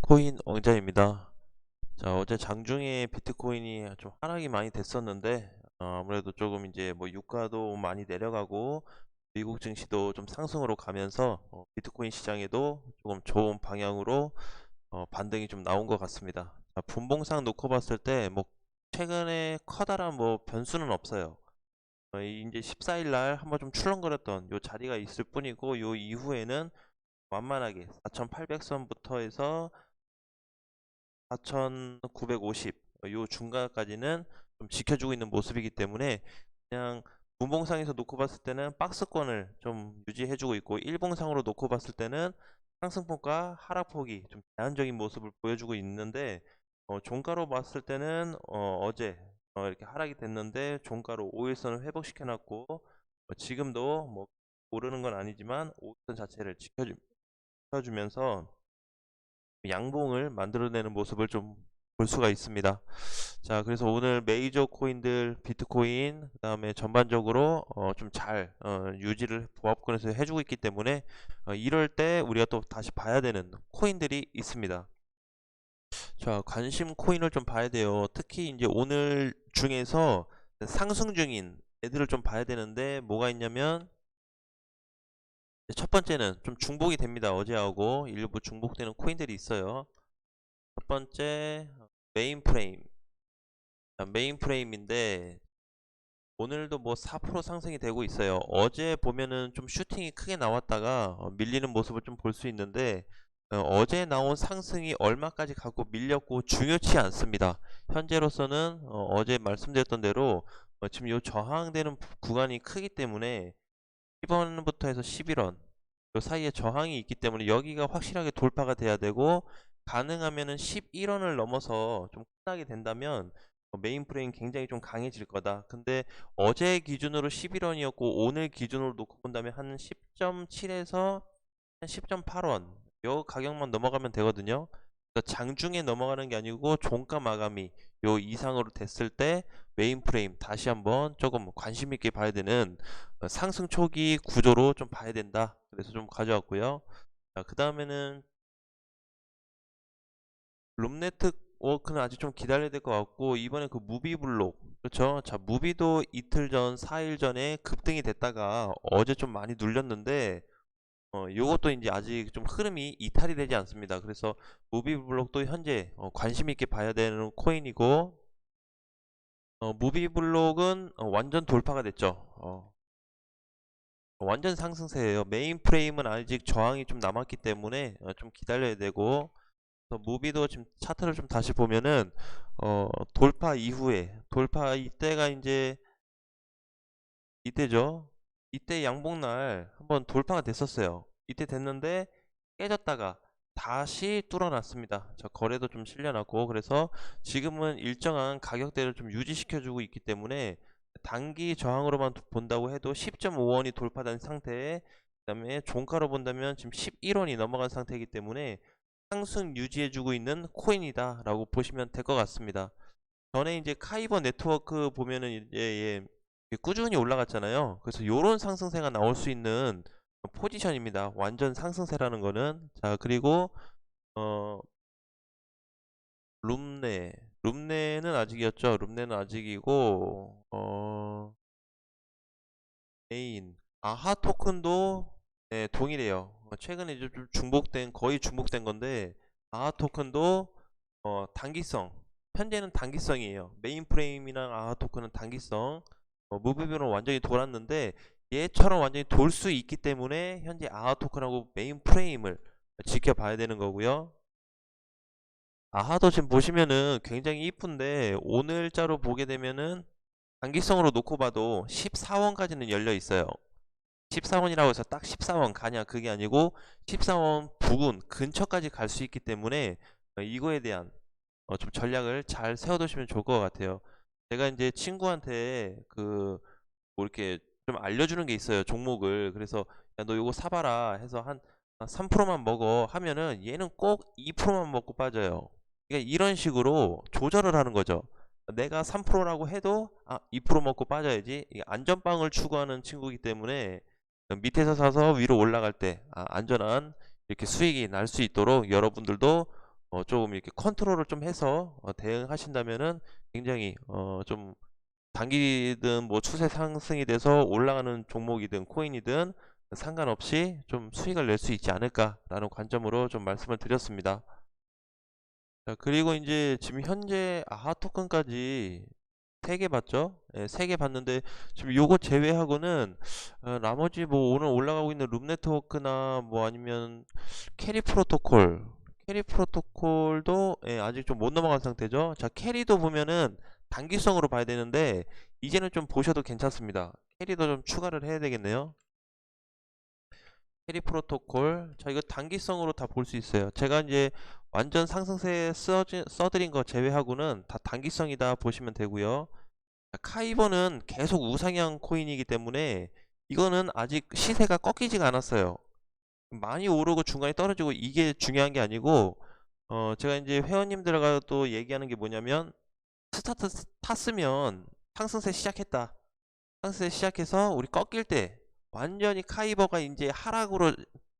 코인 왕자입니다. 자, 어제 장중에 비트코인이 좀 하락이 많이 됐었는데, 아무래도 조금 이제 뭐 유가도 많이 내려가고, 미국 증시도 좀 상승으로 가면서, 비트코인 시장에도 조금 좋은 방향으로, 반등이 좀 나온 것 같습니다. 자, 분봉상 놓고 봤을 때, 뭐, 최근에 커다란 뭐 변수는 없어요. 이제 14일 날 한번 좀 출렁거렸던 요 자리가 있을 뿐이고, 요 이후에는 완만하게 4,800선부터 해서 4,950, 요 중간까지는 좀 지켜주고 있는 모습이기 때문에 그냥 분봉상에서 놓고 봤을 때는 박스권을 좀 유지해주고 있고, 일봉상으로 놓고 봤을 때는 상승폭과 하락폭이 좀 제한적인 모습을 보여주고 있는데, 종가로 봤을 때는 어제 이렇게 하락이 됐는데 종가로 5일선을 회복시켜 놨고, 지금도 뭐 오르는 건 아니지만 5일선 자체를 지켜주면서 양봉을 만들어내는 모습을 좀 볼 수가 있습니다. 자, 그래서 오늘 메이저 코인들 비트코인 그다음에 전반적으로 좀 잘 유지를 보합권에서 해주고 있기 때문에 이럴 때 우리가 또 다시 봐야 되는 코인들이 있습니다. 자, 관심 코인을 좀 봐야 돼요. 특히 이제 오늘 중에서 상승 중인 애들을 좀 봐야 되는데, 뭐가 있냐면 첫 번째는 좀 중복이 됩니다. 어제하고 일부 중복되는 코인들이 있어요. 첫 번째 메인 프레임. 자, 메인 프레임인데 오늘도 뭐 4% 상승이 되고 있어요. 어제 보면은 좀 슈팅이 크게 나왔다가 밀리는 모습을 좀 볼 수 있는데, 어제 나온 상승이 얼마까지 가고 밀렸고 중요치 않습니다. 현재로서는 제 말씀드렸던 대로 지금 요 저항되는 구간이 크기 때문에 10원부터 해서 11원 요 사이에 저항이 있기 때문에 여기가 확실하게 돌파가 돼야 되고, 가능하면은 11원을 넘어서 좀 끝나게 된다면 메인 프레임 굉장히 좀 강해질 거다. 근데 어제 기준으로 11원이었고 오늘 기준으로 놓고 본다면 한 10.7에서 한 10.8원 요 가격만 넘어가면 되거든요. 그러니까 장중에 넘어가는 게 아니고 종가 마감이 요 이상으로 됐을 때 메인 프레임 다시 한번 조금 관심 있게 봐야 되는 상승 초기 구조로 좀 봐야 된다. 그래서 좀 가져왔고요. 자, 그 다음에는 룸네트워크는 아직 좀 기다려야 될 것 같고, 이번에 그 무비블록, 그렇죠? 자, 무비도 이틀 전, 4일 전에 급등이 됐다가 어제 좀 많이 눌렸는데, 요것도 이제 아직 좀 흐름이 이탈이 되지 않습니다. 그래서 무비블록도 현재 관심 있게 봐야 되는 코인이고, 무비블록은 완전 돌파가 됐죠. 완전 상승세예요. 메인 프레임은 아직 저항이 좀 남았기 때문에 좀 기다려야 되고, 무비도 지금 차트를 좀 다시 보면은 돌파 이후에 돌파 이때가 이제 이때죠. 이때 양봉날 한번 돌파가 됐었어요. 이때 됐는데 깨졌다가 다시 뚫어놨습니다. 자, 거래도 좀 실려놨고, 그래서 지금은 일정한 가격대를 좀 유지시켜주고 있기 때문에 단기 저항으로만 본다고 해도 10.5원이 돌파된 상태에, 그다음에 종가로 본다면 지금 11원이 넘어간 상태이기 때문에 상승 유지해주고 있는 코인이다 라고 보시면 될 것 같습니다. 전에 이제 카이버 네트워크 보면은 이제 꾸준히 올라갔잖아요. 그래서 요런 상승세가 나올 수 있는 포지션입니다. 완전 상승세라는 거는. 자, 그리고 어 룸네는 아직이었죠. 룸네는 아직이고, 메인 아하 토큰도 네, 동일해요. 최근에 이제 좀 중복된, 거의 중복된 건데, 아하 토큰도 단기성, 현재는 단기성이에요. 메인 프레임이랑 아하 토큰은 단기성, 무브비로 완전히 돌았는데 얘처럼 완전히 돌 수 있기 때문에 현재 아하 토큰하고 메인 프레임을 지켜봐야 되는 거고요. 아하도 지금 보시면은 굉장히 이쁜데 오늘자로 보게 되면은 단기성으로 놓고 봐도 14원까지는 열려 있어요. 14원이라고 해서 딱 14원 가냐 그게 아니고 14원 부근 근처까지 갈 수 있기 때문에 이거에 대한 좀 전략을 잘 세워두시면 좋을 것 같아요. 제가 이제 친구한테 뭐 이렇게 좀 알려주는 게 있어요, 종목을. 그래서 야, 너 이거 사봐라 해서 한 3%만 먹어 하면은 얘는 꼭 2%만 먹고 빠져요. 그러니까 이런 식으로 조절을 하는 거죠. 내가 3%라고 해도 2% 먹고 빠져야지. 이게 안전빵을 추구하는 친구이기 때문에 밑에서 사서 위로 올라갈 때 안전한 이렇게 수익이 날 수 있도록 여러분들도 조금 이렇게 컨트롤을 좀 해서 대응하신다면은 굉장히 좀 단기든 뭐 추세 상승이 돼서 올라가는 종목이든 코인이든 상관없이 좀 수익을 낼 수 있지 않을까라는 관점으로 좀 말씀을 드렸습니다. 자, 그리고 이제 지금 현재 아하 토큰까지 3개 봤죠? 예, 3개 봤는데 지금 요거 제외하고는 나머지 뭐 오늘 올라가고 있는 룸 네트워크나 뭐 아니면 캐리 프로토콜도 예, 아직 좀 못 넘어간 상태죠. 자, 캐리도 보면은 단기성으로 봐야 되는데 이제는 좀 보셔도 괜찮습니다. 캐리도 좀 추가를 해야 되겠네요. 캐리 프로토콜. 자, 이거 단기성으로 다 볼 수 있어요. 제가 이제 완전 상승세 써드린 거 제외하고는 다 단기성이다 보시면 되고요. 자, 카이버는 계속 우상향 코인이기 때문에 이거는 아직 시세가 꺾이지가 않았어요. 많이 오르고 중간에 떨어지고 이게 중요한 게 아니고 제가 이제 회원님들과 또 얘기하는 게 뭐냐면 스타트 탔으면 상승세 시작했다. 상승세 시작해서 우리 꺾일 때 완전히 카이버가 이제 하락으로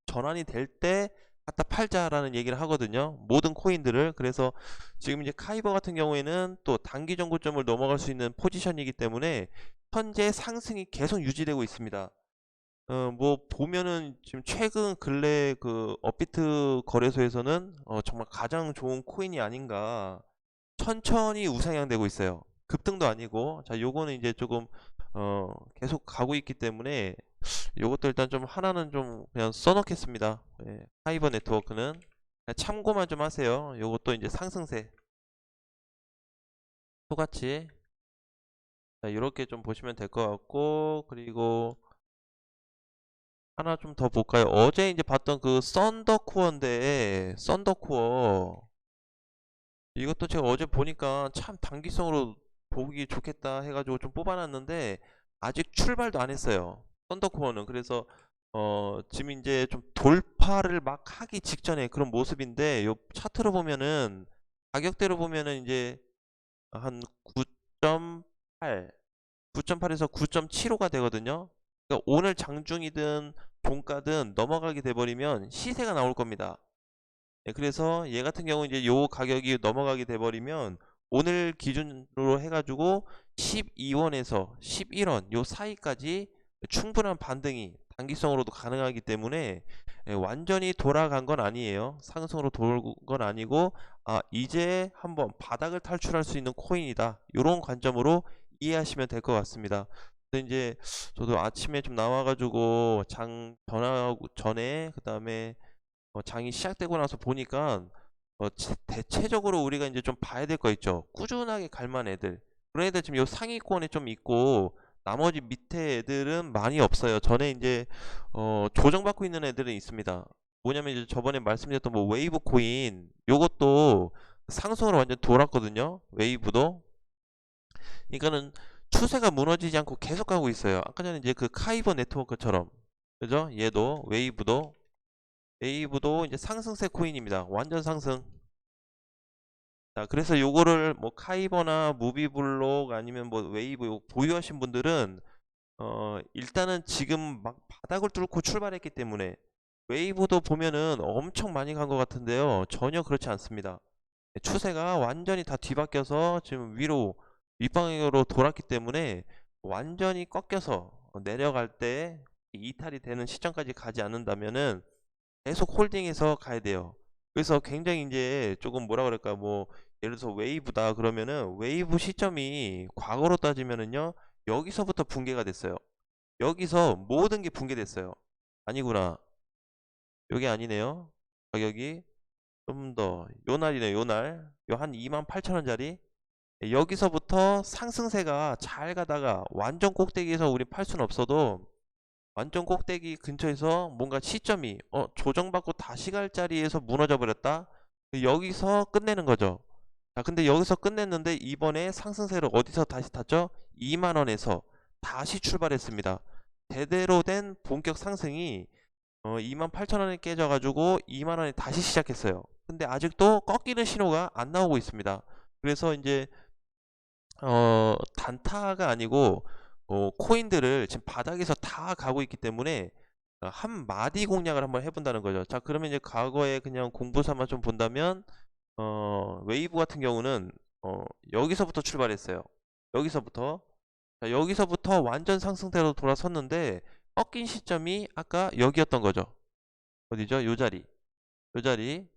전환이 될 때 갖다 팔자라는 얘기를 하거든요. 모든 코인들을. 그래서 지금 이제 카이버 같은 경우에는 또 단기 정고점을 넘어갈 수 있는 포지션이기 때문에 현재 상승이 계속 유지되고 있습니다. 뭐 보면은 지금 최근 근래 그 업비트 거래소에서는 정말 가장 좋은 코인이 아닌가. 천천히 우상향되고 있어요. 급등도 아니고. 자, 요거는 이제 조금 계속 가고 있기 때문에 요것도 일단 좀 하나는 좀 그냥 써놓겠습니다. 예, 하이버 네트워크는 그냥 참고만 좀 하세요. 요것도 이제 상승세 똑같이 자, 이렇게 좀 보시면 될 것 같고, 그리고 하나 좀 더 볼까요? 어제 이제 봤던 그 썬더코어인데 썬더코어 이것도 제가 어제 보니까 참 단기성으로 보기 좋겠다 해가지고 좀 뽑아놨는데 아직 출발도 안 했어요. 썬더코어는. 그래서 지금 이제 좀 돌파를 막 하기 직전에 그런 모습인데 요 차트로 보면은 가격대로 보면은 이제 한 9.8, 9.8에서 9.75가 되거든요. 그러니까 오늘 장중이든 종가든 넘어가게 돼버리면 시세가 나올 겁니다. 네, 그래서 얘 같은 경우 이제 요 가격이 넘어가게 돼버리면 오늘 기준으로 해가지고 12원에서 11원 요 사이까지 충분한 반등이 단기성으로도 가능하기 때문에 완전히 돌아간 건 아니에요. 상승으로 돌 건 아니고 이제 한번 바닥을 탈출할 수 있는 코인이다. 이런 관점으로 이해하시면 될 것 같습니다. 근데 이제 저도 아침에 좀 나와가지고 장 전하고 전에 그 다음에 장이 시작되고 나서 보니까 대체적으로 우리가 이제 좀 봐야 될 거 있죠. 꾸준하게 갈 만한 애들. 그런 애들 지금 요 상위권에 좀 있고 나머지 밑에 애들은 많이 없어요. 전에 이제 조정받고 있는 애들은 있습니다. 뭐냐면 이제 저번에 말씀드렸던 뭐 웨이브 코인 요것도 상승으로 완전 돌았거든요. 웨이브도. 그러니까는 추세가 무너지지 않고 계속 가고 있어요. 아까 전에 이제 그 카이버 네트워크처럼. 그죠? 얘도 웨이브도 이제 상승세 코인입니다. 완전 상승. 자, 그래서 요거를 뭐 카이버나 무비블록 아니면 뭐 웨이브 요거 보유하신 분들은 일단은 지금 막 바닥을 뚫고 출발했기 때문에 웨이브도 보면은 엄청 많이 간 것 같은데요. 전혀 그렇지 않습니다. 추세가 완전히 다 뒤바뀌어서 지금 위로 윗방향으로 돌았기 때문에 완전히 꺾여서 내려갈 때 이탈이 되는 시점까지 가지 않는다면은 계속 홀딩해서 가야 돼요. 그래서 굉장히 이제 조금 뭐라 그럴까 뭐 예를 들어서 웨이브다 그러면은 웨이브 시점이 과거로 따지면은요 여기서부터 붕괴가 됐어요. 여기서 모든 게 붕괴됐어요. 아니구나. 여기 아니네요. 가격이 좀 더 요날이네요. 요날 요 한 28,000원짜리 여기서부터 상승세가 잘 가다가 완전 꼭대기에서 우리 팔 수는 없어도 완전 꼭대기 근처에서 뭔가 시점이 조정받고 다시 갈 자리에서 무너져 버렸다. 여기서 끝내는 거죠. 자, 근데 여기서 끝냈는데 이번에 상승세를 어디서 다시 탔죠? 2만원에서 다시 출발했습니다. 제대로 된 본격 상승이 28,000원에 깨져가지고 2만원에 다시 시작했어요. 근데 아직도 꺾이는 신호가 안 나오고 있습니다. 그래서 이제 단타가 아니고 코인들을 지금 바닥에서 다 가고 있기 때문에 한 마디 공략을 한번 해본다는 거죠. 자, 그러면 이제 과거에 그냥 공부 삼아 좀 본다면 웨이브 같은 경우는 여기서부터 출발했어요. 여기서부터. 자, 여기서부터 완전 상승세로 돌아섰는데 꺾인 시점이 아까 여기였던 거죠. 어디죠? 요 자리. 요 자리.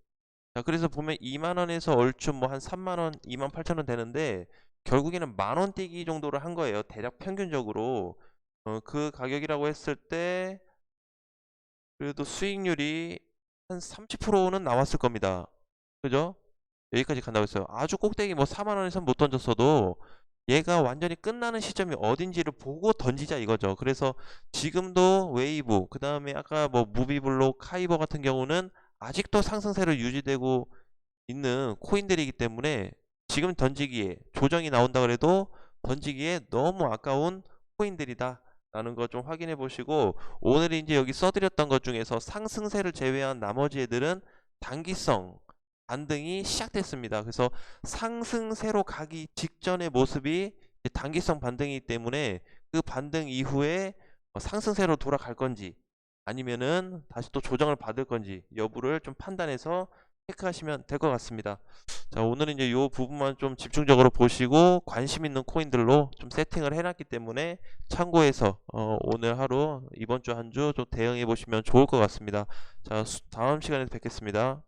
자, 그래서 보면 2만원에서 얼추 뭐 한 3만원, 28,000원 되는데 결국에는 만원 뛰기 정도를 한 거예요. 대략 평균적으로. 그 가격이라고 했을 때 그래도 수익률이 한 30%는 나왔을 겁니다. 그죠? 여기까지 간다고 했어요. 아주 꼭대기 뭐 4만원에서 못 던졌어도 얘가 완전히 끝나는 시점이 어딘지를 보고 던지자 이거죠. 그래서 지금도 웨이브, 그 다음에 아까 뭐 무비블록, 카이버 같은 경우는 아직도 상승세로 유지되고 있는 코인들이기 때문에 지금 던지기에 조정이 나온다 그래도 던지기에 너무 아까운 코인들이다 라는 거 좀 확인해 보시고, 오늘 이제 여기 써드렸던 것 중에서 상승세를 제외한 나머지 애들은 단기성 반등이 시작됐습니다. 그래서 상승세로 가기 직전의 모습이 이제 단기성 반등이기 때문에 그 반등 이후에 상승세로 돌아갈 건지 아니면은 다시 또 조정을 받을 건지 여부를 좀 판단해서 체크하시면 될 것 같습니다. 자, 오늘은 이제 이 부분만 좀 집중적으로 보시고 관심 있는 코인들로 좀 세팅을 해놨기 때문에 참고해서 오늘 하루 이번 주 한 주 좀 대응해 보시면 좋을 것 같습니다. 자, 다음 시간에 뵙겠습니다.